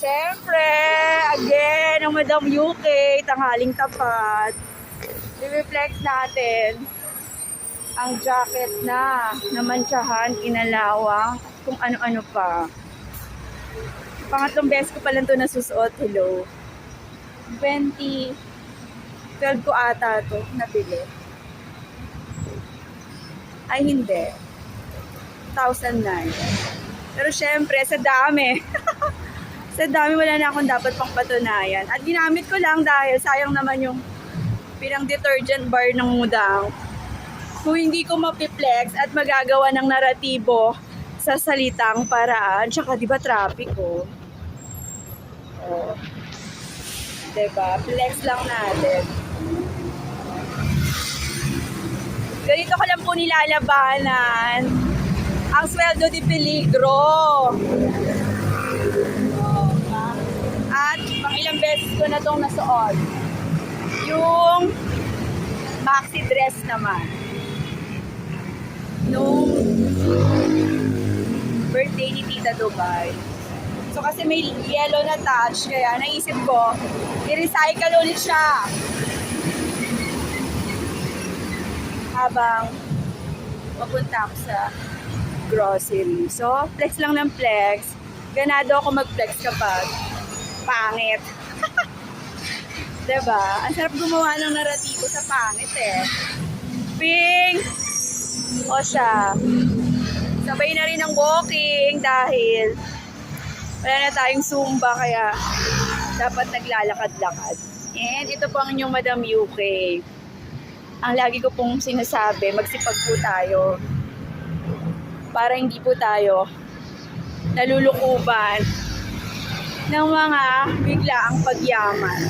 Siyempre, again, ang Madam UK, tanghaling tapat. I-reflex natin ang jacket na namantsahan, inalawang, kung ano-ano pa. Pangatlong beses ko pa lang ito nasusuot. Hello. 12 ko ata ito nabili. Ay, hindi. 1,009. Pero syempre, sa dami. Sa dami, wala na akong dapat pang patunayan. At ginamit ko lang dahil sayang naman yung pinang detergent bar ng Mudang. Kung hindi ko mapiplex at magagawa ng naratibo sa salitang paraan, tsaka di ba traffic ko? Oh. Diba? Flex lang natin. Ganito ko lang po nilalabanan ang sweldo di peligro. At pang ilang beses ko na itong nasuot. Yung maxi dress naman. Nung birthday ni Tita Dubai. So kasi may yellow na touch, kaya naisip ko, i-recycle ulit siya. Habang mapunta ako sa grocery. So, flex lang ng flex. Ganado ako mag-flex kapag pangit. Diba? Ang sarap gumawa ng naratibo sa pangit eh. Ping! O siya. Sabay na rin ang walking dahil wala na tayong Zumba kaya dapat naglalakad-lakad. And ito po ang inyong Madam UK. Ang lagi ko pong sinasabi, magsipag po tayo para hindi po tayo nalulukuban ng mga biglaang pagyaman.